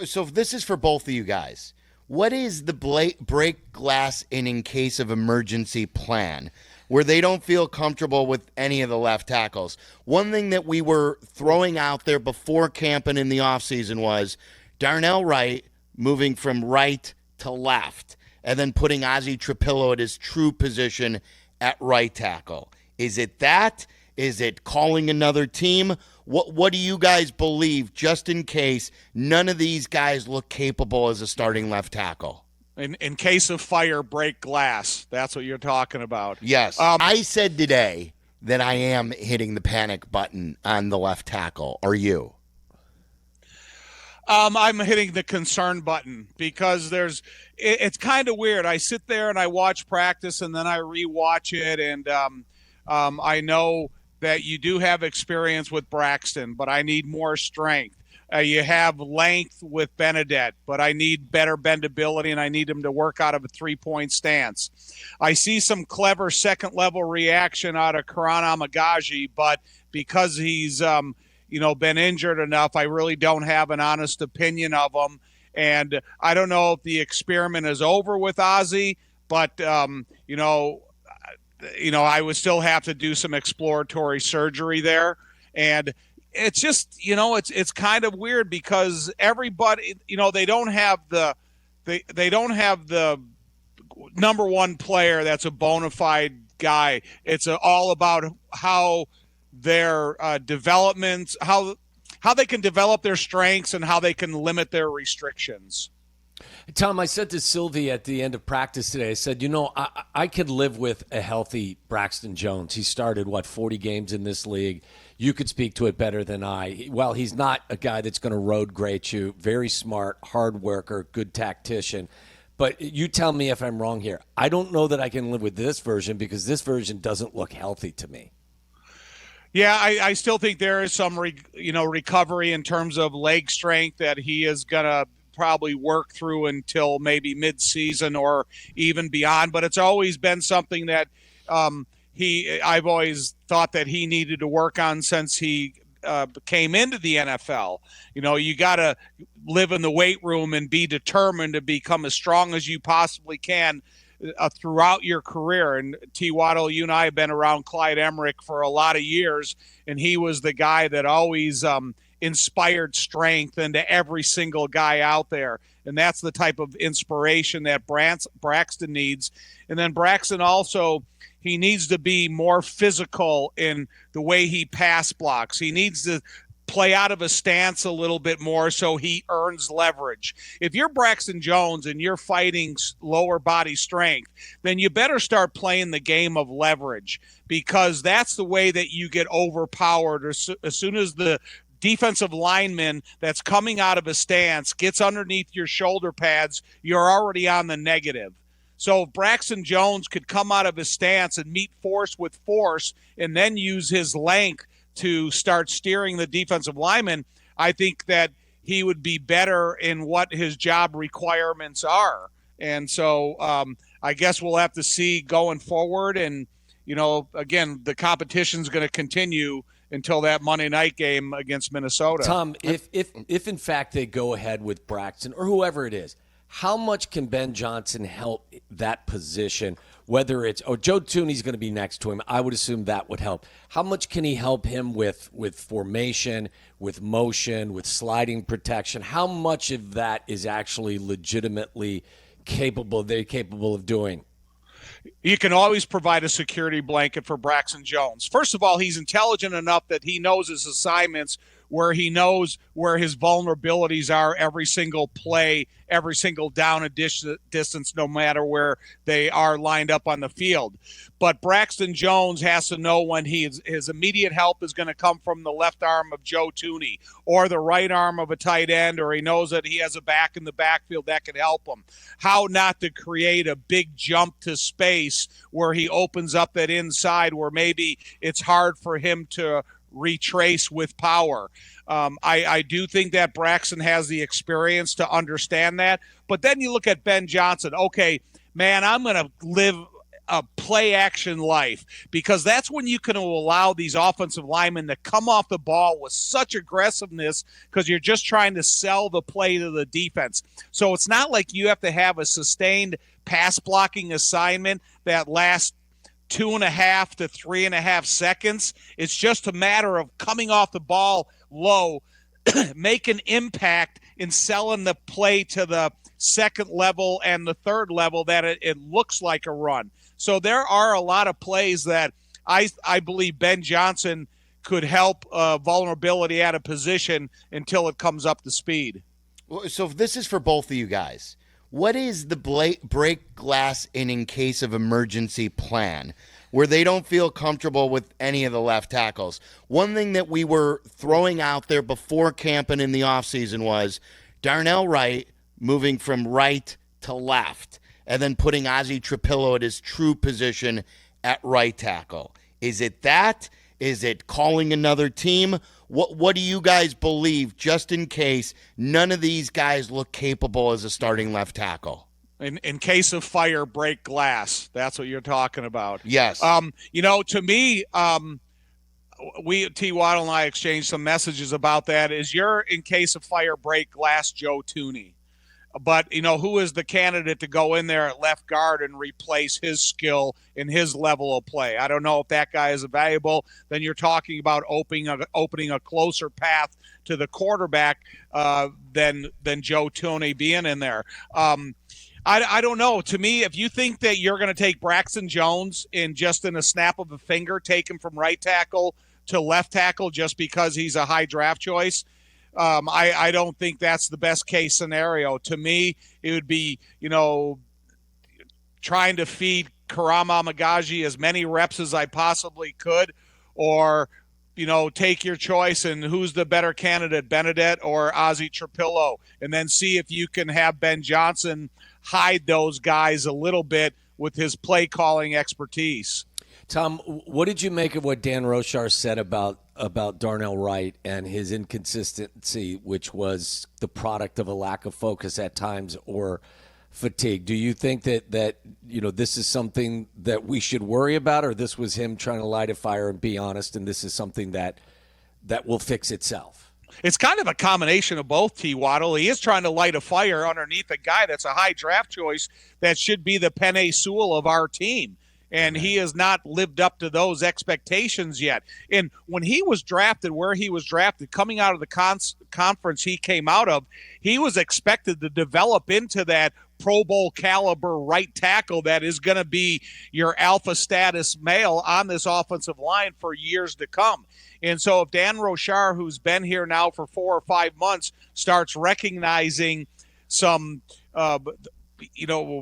So this is for both of you guys. What is the break glass in case of emergency plan where they don't feel comfortable with any of the left tackles? One thing that we were throwing out there before camp and in the offseason was Darnell Wright moving from right to left and then putting Ozzie Trapillo at his true position at right tackle. Is it that? Is it calling another team? What do you guys believe, just in case none of these guys look capable as a starting left tackle? In case of fire, break glass. That's what you're talking about. Yes. I said today that I am hitting the panic button on the left tackle. Are you? I'm hitting the concern button because it's kind of weird. I sit there and I watch practice and then I rewatch it, and I know that you do have experience with Braxton, but I need more strength. You have length with Benedette, but I need better bendability, and I need him to work out of a three-point stance. I see some clever second-level reaction out of Karan Amagaji, but because he's been injured enough, I really don't have an honest opinion of him. And I don't know if the experiment is over with Ozzie, but I would still have to do some exploratory surgery there. And it's just, it's kind of weird because everybody, they don't have the number one player that's a bona fide guy. It's all about how their developments, how they can develop their strengths and how they can limit their restrictions. Tom, I said to Silvy at the end of practice today, I said, I could live with a healthy Braxton Jones. He started, 40 games in this league. You could speak to it better than I. Well, he's not a guy that's going to road grade you. Very smart, hard worker, good tactician. But you tell me if I'm wrong here. I don't know that I can live with this version because this version doesn't look healthy to me. Yeah, I still think there is some recovery in terms of leg strength that he is going to probably work through until maybe mid-season or even beyond. But it's always been something that I've always thought that he needed to work on since he came into the NFL. You got to live in the weight room and be determined to become as strong as you possibly can throughout your career. And T. Waddle, you and I have been around Clyde Emmerich for a lot of years, and he was the guy that always inspired strength into every single guy out there. And that's the type of inspiration that Braxton needs. And then Braxton also, he needs to be more physical in the way he pass blocks. He needs to play out of a stance a little bit more so he earns leverage. If you're Braxton Jones and you're fighting lower body strength, then you better start playing the game of leverage, because that's the way that you get overpowered. As soon as the defensive lineman that's coming out of a stance gets underneath your shoulder pads, you're already on the negative. So if Braxton Jones could come out of his stance and meet force with force and then use his length to start steering the defensive lineman, I think that he would be better in what his job requirements are. And so I guess we'll have to see going forward. And, again, the competition's going to continue until that Monday night game against Minnesota. Tom, if in fact they go ahead with Braxton or whoever it is, how much can Ben Johnson help that position? Whether it's Joe Thuney's going to be next to him, I would assume that would help. How much can he help him with formation, with motion, with sliding protection? How much of that is actually legitimately they're capable of doing? You can always provide a security blanket for Braxton Jones. First of all, he's intelligent enough that he knows his assignments, where he knows where his vulnerabilities are every single play, every single down and distance, no matter where they are lined up on the field. But Braxton Jones has to know when his immediate help is going to come from the left arm of Joe Thuney or the right arm of a tight end, or he knows that he has a back in the backfield that can help him. How not to create a big jump to space where he opens up that inside where maybe it's hard for him to retrace with power. I do think that Braxton has the experience to understand that. But then you look at Ben Johnson. Okay, man, I'm going to live a play action life, because that's when you can allow these offensive linemen to come off the ball with such aggressiveness, because you're just trying to sell the play to the defense. So it's not like you have to have a sustained pass blocking assignment that lasts 2.5 to 3.5 seconds. It's just a matter of coming off the ball low, make an impact in selling the play to the second level and the third level that it looks like a run. So there are a lot of plays that I believe Ben Johnson could help vulnerability out of position until it comes up to speed. So this is for both of you guys. What is the break glass in case of emergency plan where they don't feel comfortable with any of the left tackles? One thing that we were throwing out there before camp and in the offseason was Darnell Wright moving from right to left and then putting Ozzie Trapillo at his true position at right tackle. Is it that? Is it calling another team? What do you guys believe, just in case none of these guys look capable as a starting left tackle? In case of fire, break glass. That's what you're talking about. Yes. To me, T. Waddle and I exchanged some messages about that. Is you're in case of fire, break glass, Joe Thuney. But, who is the candidate to go in there at left guard and replace his skill and his level of play? I don't know if that guy is available. Then you're talking about opening a closer path to the quarterback than Joe Thuney being in there. I don't know. To me, if you think that you're going to take Braxton Jones in a snap of a finger, take him from right tackle to left tackle just because he's a high draft choice, I don't think that's the best case scenario. To me, it would be, trying to feed Karama Magaji as many reps as I possibly could, or, take your choice and who's the better candidate, Benedette or Ozzie Trapillo, and then see if you can have Ben Johnson hide those guys a little bit with his play calling expertise. Tom, what did you make of what Dan Rochar said about Darnell Wright and his inconsistency, which was the product of a lack of focus at times or fatigue? Do you think that this is something that we should worry about, or this was him trying to light a fire and be honest, and this is something that will fix itself? It's kind of a combination of both, T. Waddle. He is trying to light a fire underneath a guy that's a high draft choice that should be the Penei Sewell of our team. And he has not lived up to those expectations yet. And when he was drafted, where he was drafted, coming out of the conference he came out of, he was expected to develop into that Pro Bowl caliber right tackle that is going to be your alpha status male on this offensive line for years to come. And so if Dan Rochar, who's been here now for 4 or 5 months, starts recognizing some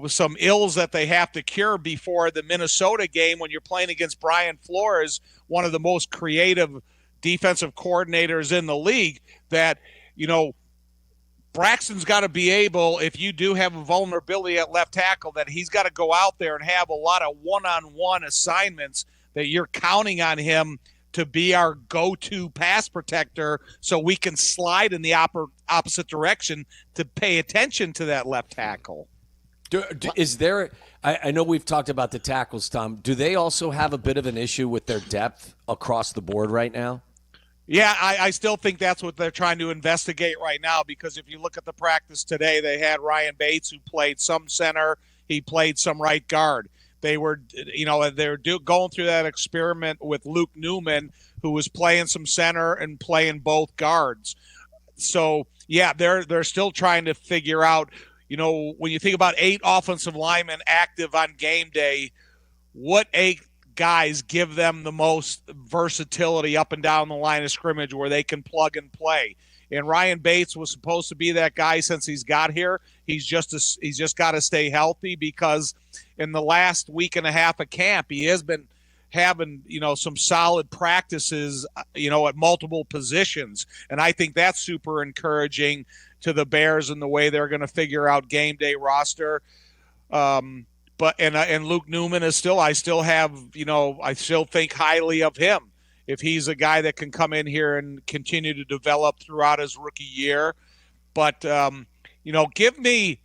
some ills that they have to cure before the Minnesota game, when you're playing against Brian Flores, one of the most creative defensive coordinators in the league, that, Braxton's got to be able, if you do have a vulnerability at left tackle, that he's got to go out there and have a lot of one-on-one assignments that you're counting on him to be our go-to pass protector, so we can slide in the opposite direction to pay attention to that left tackle. Is there – I know we've talked about the tackles, Tom. Do they also have a bit of an issue with their depth across the board right now? Yeah, I still think that's what they're trying to investigate right now, because if you look at the practice today, they had Ryan Bates, who played some center. He played some right guard. They were, going through that experiment with Luke Newman, who was playing some center and playing both guards. So, yeah, they're still trying to figure out, when you think about 8 offensive linemen active on game day, what 8 guys give them the most versatility up and down the line of scrimmage where they can plug and play. And Ryan Bates was supposed to be that guy since he's got here. He's just got to stay healthy, because in the last week and a half of camp, he has been having, some solid practices, at multiple positions. And I think that's super encouraging to the Bears and the way they're going to figure out game day roster. But Luke Newman is still, I still think highly of him. If he's a guy that can come in here and continue to develop throughout his rookie year. But, give me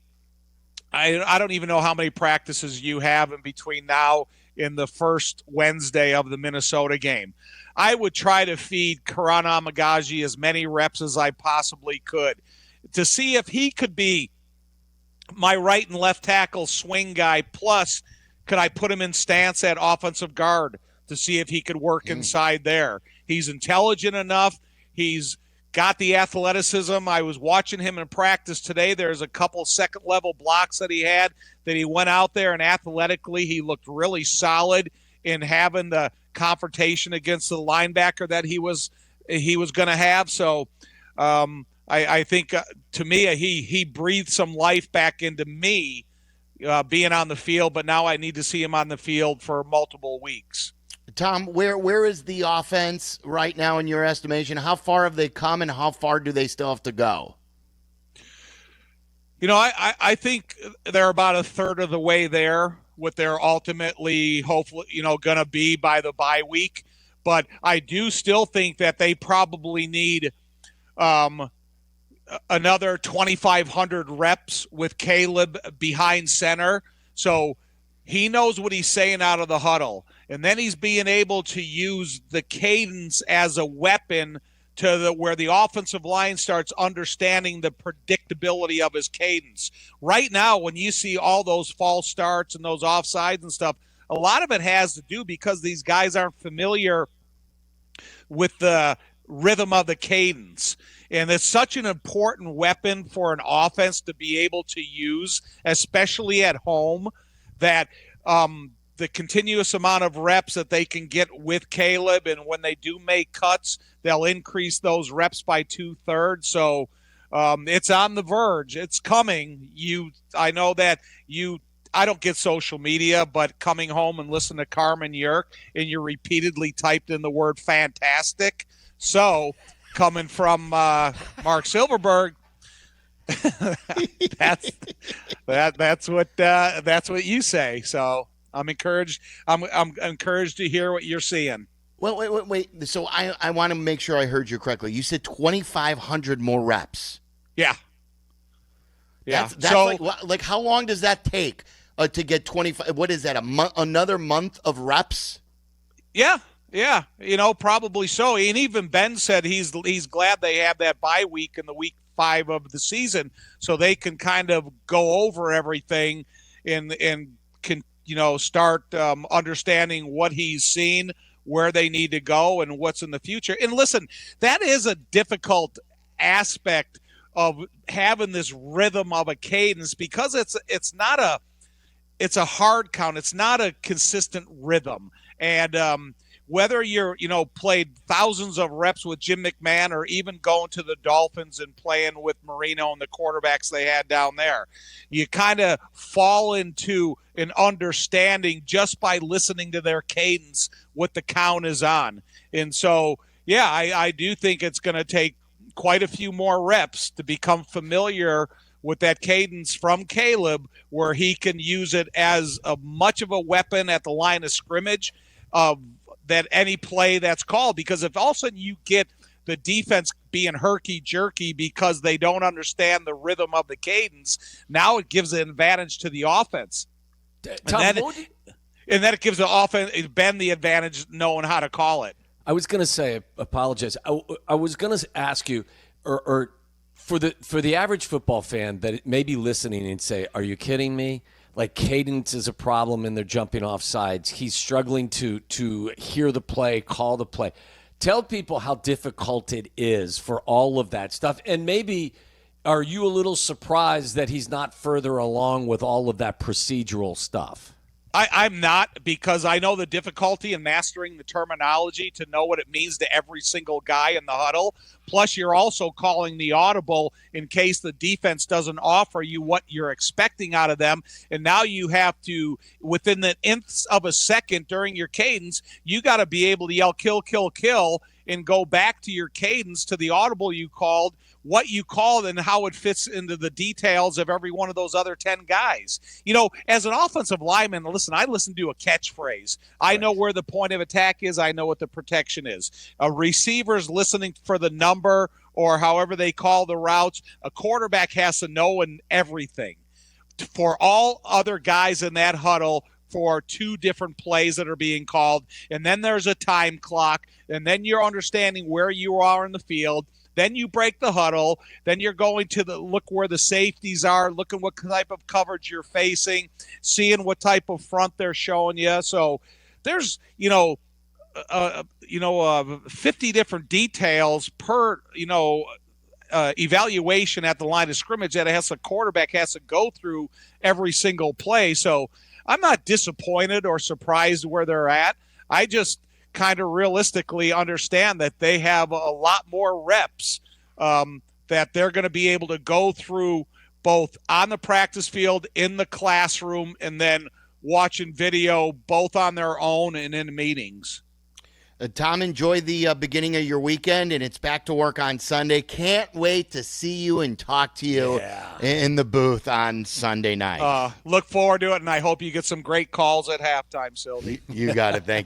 I don't even know how many practices you have in between now and the first Wednesday of the Minnesota game. I would try to feed Karan Amagaji as many reps as I possibly could to see if he could be my right and left tackle swing guy. Plus, could I put him in stance at offensive guard to see if he could work inside there? He's intelligent enough. He's got the athleticism. I was watching him in practice today. There's a couple second-level blocks that he had that he went out there, and athletically he looked really solid in having the confrontation against the linebacker that he was going to have. So I think, to me, he breathed some life back into me being on the field, but now I need to see him on the field for multiple weeks. Tom, where is the offense right now in your estimation? How far have they come, and how far do they still have to go? I think they're about a third of the way there, what they're ultimately, hopefully, going to be by the bye week. But I do still think that they probably need another 2,500 reps with Caleb behind center. So he knows what he's saying out of the huddle. And then he's being able to use the cadence as a weapon to where the offensive line starts understanding the predictability of his cadence. Right now, when you see all those false starts and those offsides and stuff, a lot of it has to do because these guys aren't familiar with the rhythm of the cadence. And it's such an important weapon for an offense to be able to use, especially at home, that the continuous amount of reps that they can get with Caleb, and when they do make cuts, they'll increase those reps by 2/3. So it's on the verge. It's coming. I know that I don't get social media, but coming home and listen to Carmen Yerk, and you repeatedly typed in the word fantastic. So coming from Mark Silverberg, that's what you say. So I'm encouraged. I'm encouraged to hear what you're seeing. Well, wait. So I want to make sure I heard you correctly. You said 2,500 more reps. Yeah. That's so, like how long does that take to get 25? What is that? Another month of reps? Yeah. Probably so. And even Ben said he's glad they have that bye week in the week 5 of the season, so they can kind of go over everything and can start understanding what he's seen, where they need to go, and what's in the future. And listen, that is a difficult aspect of having this rhythm of a cadence, because it's a hard count. It's not a consistent rhythm. And whether you're, played thousands of reps with Jim McMahon, or even going to the Dolphins and playing with Marino and the quarterbacks they had down there, you kind of fall into an understanding just by listening to their cadence, what the count is on. And so, yeah, I do think it's going to take quite a few more reps to become familiar with that cadence from Caleb, where he can use it as much of a weapon at the line of scrimmage that any play that's called. Because if all of a sudden you get the defense being herky-jerky because they don't understand the rhythm of the cadence, now it gives an advantage to the offense. Tom, and then it gives the offense, Ben, the advantage knowing how to call it. I was going to say, apologize. I was going to ask you, or for the average football fan that may be listening and say, are you kidding me? Like, cadence is a problem and they're jumping off sides. He's struggling to hear the play, call the play. Tell people how difficult it is for all of that stuff. And maybe are you a little surprised that he's not further along with all of that procedural stuff? I'm not, because I know the difficulty in mastering the terminology to know what it means to every single guy in the huddle. Plus, you're also calling the audible in case the defense doesn't offer you what you're expecting out of them. And now you have to, within the nth of a second during your cadence, you got to be able to yell kill, kill, kill, and go back to your cadence, to the audible you called, what you called, and how it fits into the details of every one of those other 10 guys. As an offensive lineman, listen, I listen to a catchphrase. I know where the point of attack is. I know what the protection is. A receiver's listening for the number, or however they call the routes. A quarterback has to know everything. for all other guys in that huddle for 2 different plays that are being called. And then there's a time clock. And then you're understanding where you are in the field. Then you break the huddle. Then you're going to look where the safeties are, looking what type of coverage you're facing, seeing what type of front they're showing you. So there's, 50 different details per, evaluation at the line of scrimmage that the quarterback has to go through every single play. So I'm not disappointed or surprised where they're at. I just kind of realistically understand that they have a lot more reps that they're going to be able to go through both on the practice field, in the classroom, and then watching video both on their own and in meetings. Tom, enjoy the beginning of your weekend, and it's back to work on Sunday. Can't wait to see you and talk to you in the booth on Sunday night. Look forward to it, and I hope you get some great calls at halftime, Silvy. You got it. Thank you.